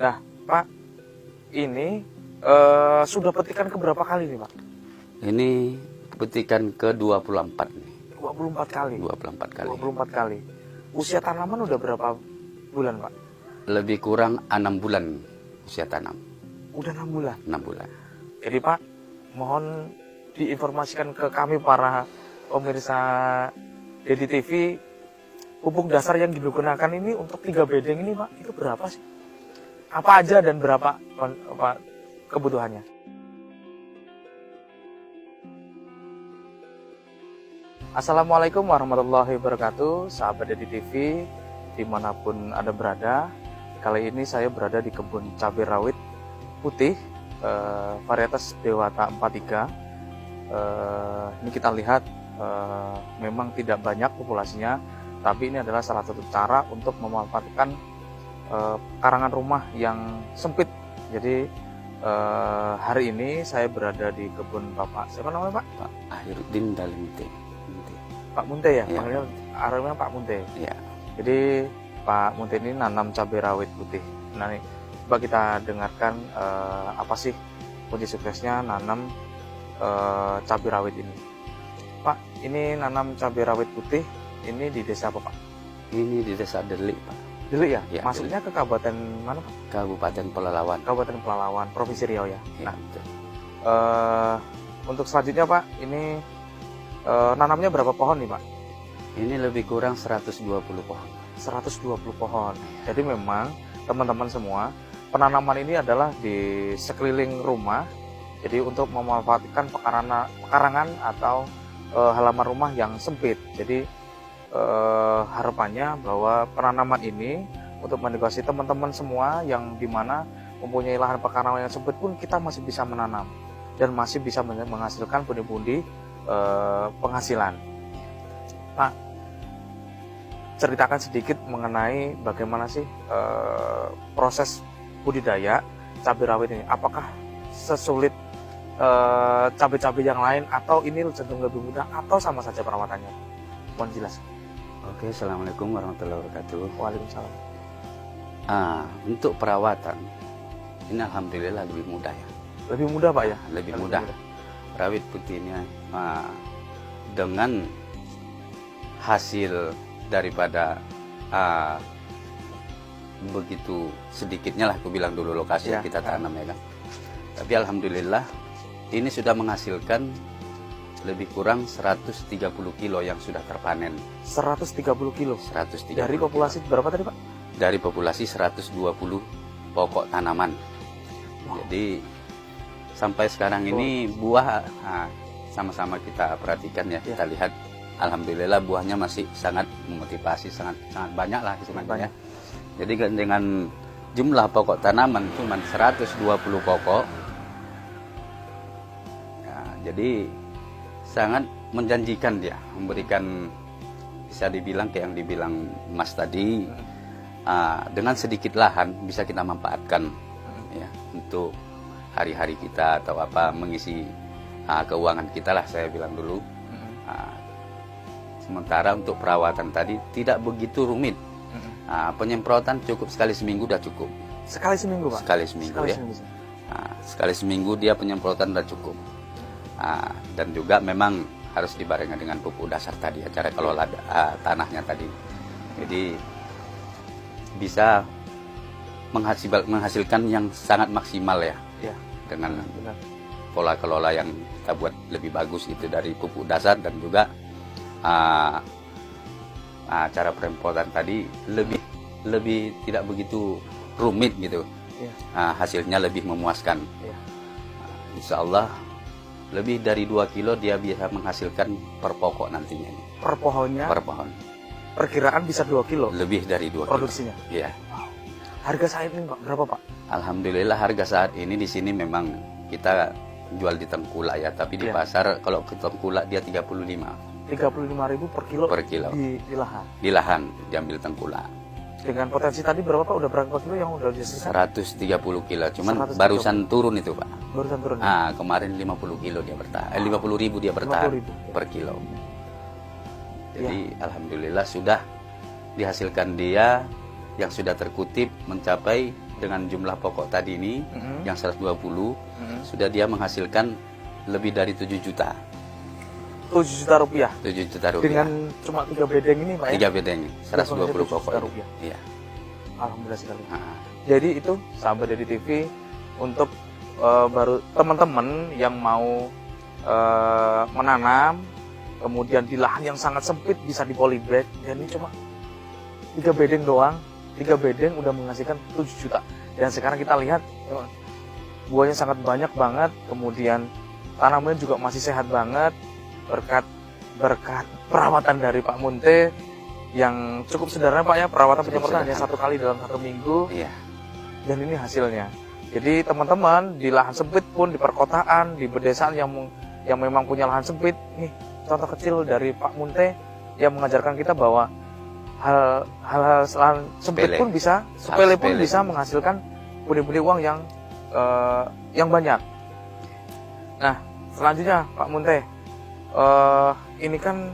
Nah, Pak, ini sudah petikan keberapa kali nih, Pak? Ini petikan ke-24 nih. 24 kali. 24 kali. 24 kali. Usia tanaman udah berapa bulan, Pak? Lebih kurang 6 bulan usia tanam. Udah 6 bulan. 6 bulan. Jadi, Pak, mohon diinformasikan ke kami para pemirsa Dedi TV, pupuk dasar yang digunakan ini untuk 3 bedeng ini, Pak, itu berapa sih? Apa aja dan berapa Pak kebutuhannya? Assalamualaikum warahmatullahi wabarakatuh, sahabat Dedi TV dimanapun Anda berada. Kali ini saya berada di kebun cabai rawit putih varietas Dewata 43. Ini kita lihat memang tidak banyak populasinya, tapi ini adalah salah satu cara untuk memanfaatkan karangan rumah yang sempit. Jadi hari ini saya berada di kebun Bapak, siapa namanya Pak? Pak Akhirudin Dalimte. Pak Munte ya? Ya. Panggilnya arahnya Pak Munte. Ya. Jadi Pak Munte ini nanam cabai rawit putih. Nah, nih, coba kita dengarkan apa sih kunci suksesnya nanam cabai rawit ini. Pak, ini nanam cabai rawit putih ini di desa apa, Pak? Ini di desa Delik, Pak. Dulu ya? Ya, Maksudnya ke kabupaten mana, Pak? Kabupaten Pelalawan. Kabupaten Pelalawan, Provinsi Riau ya. Ya, Nah, betul. untuk selanjutnya, Pak, ini nanamnya berapa pohon nih, Pak? Ini lebih kurang 120 pohon. 120 pohon. Jadi memang teman-teman semua, penanaman ini adalah di sekeliling rumah. Jadi untuk memanfaatkan pekarangan atau halaman rumah yang sempit. Jadi harapannya bahwa penanaman ini untuk menegasi teman-teman semua yang dimana mempunyai lahan pekarangan yang sempit pun kita masih bisa menanam dan masih bisa menghasilkan pundi-pundi penghasilan. Pak, ceritakan sedikit mengenai bagaimana sih proses budidaya cabai rawit ini. Apakah sesulit cabai-cabai yang lain atau ini cenderung lebih mudah atau sama saja perawatannya? Mohon jelas. Oke, Assalamualaikum warahmatullahi wabarakatuh. Waalaikumsalam. Untuk perawatan, ini alhamdulillah lebih mudah ya. Lebih mudah, Pak ya? Lebih mudah. Rawit putih ini dengan hasil daripada begitu sedikitnya lah, aku bilang dulu lokasi Ya, yang kita tanam ya kan. Tapi alhamdulillah ini sudah menghasilkan lebih kurang 130 kilo yang sudah terpanen. 130 kilo. 130 Dari kilo. populasi berapa tadi, Pak? Dari populasi 120 pokok tanaman. Wow. Jadi sampai sekarang ini buah sama-sama kita perhatikan ya. Kita lihat alhamdulillah buahnya masih sangat memotivasi, sangat banyak lah hitungannya. Jadi dengan jumlah pokok tanaman cuma 120 pokok. Jadi sangat menjanjikan dia, memberikan, bisa dibilang kayak yang dibilang Mas tadi, dengan sedikit lahan bisa kita manfaatkan ya untuk hari-hari kita atau apa mengisi keuangan kita lah, saya bilang dulu. Sementara untuk perawatan tadi tidak begitu rumit. Penyemprotan cukup sekali seminggu udah cukup. Sekali seminggu, Pak? Sekali seminggu ya. Sekali seminggu dia penyemprotan udah cukup. Dan juga memang harus dibarengi dengan pupuk dasar tadi, cara kelola tanahnya tadi. Jadi bisa menghasilkan yang sangat maksimal ya. Ya. Dengan Benar. pola kelola yang kita buat lebih bagus itu dari pupuk dasar, dan juga cara penyemprotan tadi lebih tidak begitu rumit gitu. Ya. Hasilnya lebih memuaskan. Ya. Insya Allah lebih dari 2 kilo dia bisa menghasilkan per pokok nantinya. Per pohonnya? Per pohon. Perkiraan bisa 2 kilo? Lebih dari 2 kilo. Produksinya? Iya. Wow. Harga saat ini, Pak, berapa, Pak? Alhamdulillah harga saat ini di sini memang kita jual di Tengkulak ya. Tapi di pasar kalau ke Tengkulak dia 35. 35.000 per kilo? Per kilo. Di lahan? Di lahan diambil Tengkulak. Dengan potensi tadi berapa, Pak? Udah berapa kilo yang udah dihasilkan? 130 kilo. Cuman 130. barusan turun itu, Pak. Barusan turun? Kemarin 50 kilo dia bertahan. 50.000 dia bertahan 50.000 per kilo. Jadi alhamdulillah sudah dihasilkan dia yang sudah terkutip mencapai dengan jumlah pokok tadi ini yang 120 sudah dia menghasilkan lebih dari 7 juta. 7 juta rupiah. 7 juta rupiah. Dengan cuma 3 bedeng ini, Pak ya? 3 bedeng, 120 pokok. Rupiah. Iya. Alhamdulillah sekali. Nah, Jadi itu sahabat dari TV untuk baru teman-teman yang mau menanam, kemudian di lahan yang sangat sempit bisa di polybag. Dan ini cuma 3 bedeng doang, 3 bedeng udah menghasilkan 7 juta. Dan sekarang kita lihat buahnya sangat banyak banget, kemudian tanamannya juga masih sehat banget berkat perawatan dari Pak Munte yang cukup sederhana, Pak ya. Perawatan penyemprotan hanya 1 kali dalam 1 minggu. iya. Dan ini hasilnya. Jadi teman-teman di lahan sempit pun, di perkotaan, di pedesaan yang memang punya lahan sempit, nih contoh kecil dari Pak Munte yang mengajarkan kita bahwa hal-hal lahan sempit Sepele. pun bisa, sepele pun sepele. bisa menghasilkan pundi-pundi uang yang banyak. Nah, selanjutnya Pak Munte, ini kan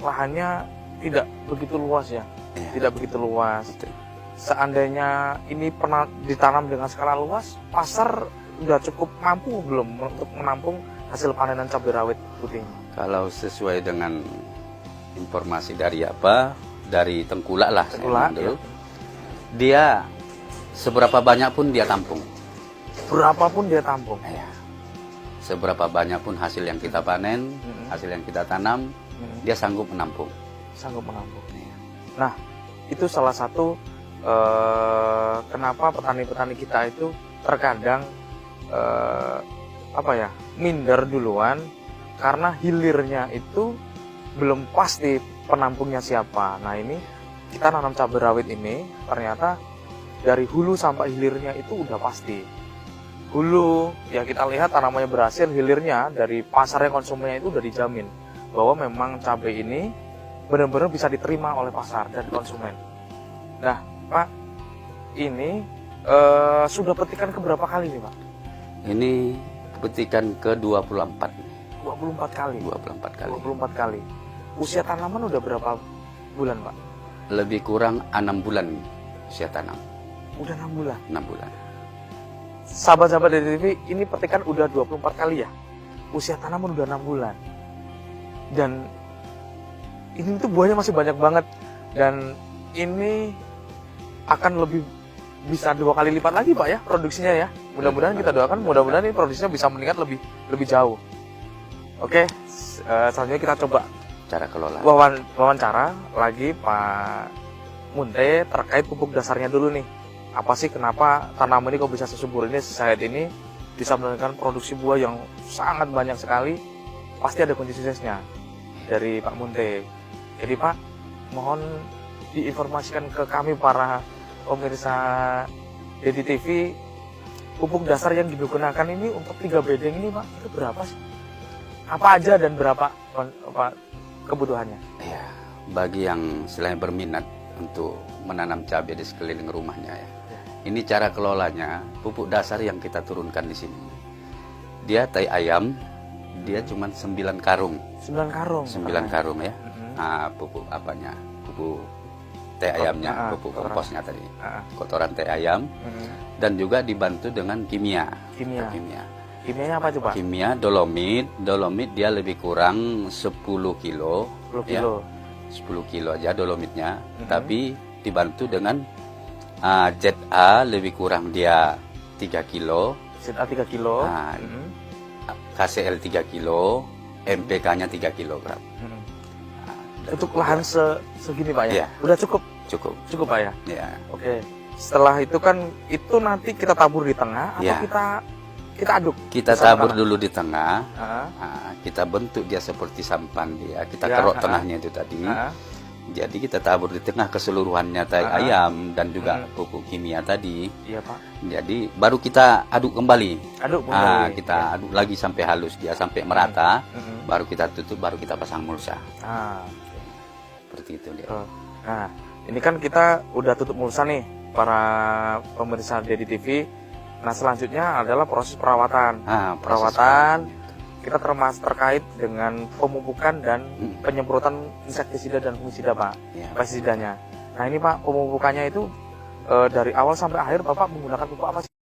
lahannya tidak begitu luas ya, Iya. tidak begitu luas. Betul. Seandainya ini pernah ditanam dengan skala luas, pasar udah cukup mampu belum untuk menampung hasil panenan cabai rawit putih ini? Kalau sesuai dengan informasi dari dari Tengkulak lah, saya Tengkulak, bilang dulu, ya. dia seberapa banyak pun dia tampung. Berapapun dia tampung. Ya. Seberapa banyak pun hasil yang kita panen, hasil yang kita tanam, dia sanggup menampung. Sanggup menampung. Ya. Nah, itu salah satu kenapa petani-petani kita itu terkadang minder duluan karena hilirnya itu belum pasti penampungnya siapa. Nah, ini kita nanam cabai rawit ini ternyata dari hulu sampai hilirnya itu udah pasti. Hulu ya kita lihat tanamannya berhasil, hilirnya dari pasarnya konsumennya itu udah dijamin bahwa memang cabai ini benar-benar bisa diterima oleh pasar dan konsumen. Nah, Pak, ini sudah petikan keberapa kali nih, Pak? Ini petikan ke-24. 24 kali. 24 kali. 24 kali. Usia tanaman udah berapa bulan, Pak? Lebih kurang 6 bulan usia tanam. Udah 6 bulan. 6 bulan. Sahabat-sahabat dari TV, ini petikan udah 24 kali ya. Usia tanaman udah 6 bulan. Dan ini tuh buahnya masih banyak banget. Dan ini akan lebih bisa 2 kali lipat lagi, Pak ya, produksinya ya. Mudah-mudahan kita doakan, mudah-mudahan ini produksinya bisa meningkat lebih jauh. Oke, selanjutnya kita coba Cara kelola. wawancara lagi Pak Munte terkait pupuk dasarnya dulu nih. Apa sih kenapa tanaman ini kok bisa sesubur ini, sesehat ini, bisa menurunkan produksi buah yang sangat banyak sekali? Pasti ada kunci suksesnya dari Pak Munte. Jadi Pak, mohon diinformasikan ke kami para pemirsa Dedi TV, pupuk dasar yang digunakan ini untuk 3 bedeng ini, Pak, itu berapa sih? Apa aja dan berapa kebutuhannya? Ya, bagi yang selain berminat untuk menanam cabai di sekeliling rumahnya ya. Ini cara kelolanya, pupuk dasar yang kita turunkan di sini. Dia tai ayam, dia cuma 9 karung. 9 karung. 9 karung ya. Nah, pupuk apanya? Pupuk teh ayamnya, pupuk kotoran. komposnya tadi. Kotoran teh ayam dan juga dibantu dengan kimia. Kimia. Kimia. Kimianya apa coba? Kimia dolomit dia lebih kurang 10 kilo. 10 ya. kilo. 10 kilo aja dolomitnya, tapi dibantu dengan ZA lebih kurang dia 3 kilo, ZA 3 kilo. Nah, KCL 3 kilo, MPK-nya 3 kilogram. Untuk lahan segini Pak ya? Iya. Udah cukup? Cukup. Cukup Pak ya? Ya. Oke. Setelah itu kan, itu nanti kita tabur di tengah atau Ya. kita aduk? Kita bersama tabur tanah? dulu di tengah, Ah, kita bentuk dia seperti sampan dia, kita Ya, kerok tengahnya itu tadi. ah. Jadi kita tabur di tengah keseluruhannya tai ayam dan juga pupuk kimia tadi. Iya Pak. Jadi baru kita aduk kembali. Aduk kembali. Kita aduk lagi sampai halus dia, sampai merata. Baru kita tutup, baru kita pasang mulsa. Seperti itu dia. Nah, ini kan kita udah tutup mulsa nih, para pemirsa Dedi TV. Nah, selanjutnya adalah proses perawatan. Perawatan kita terkait dengan pemupukan dan penyemprotan insektisida dan fungisida, Pak. Ya. Pestisidanya. Nah, ini Pak, pemupukannya itu dari awal sampai akhir Bapak menggunakan pupuk apa sih?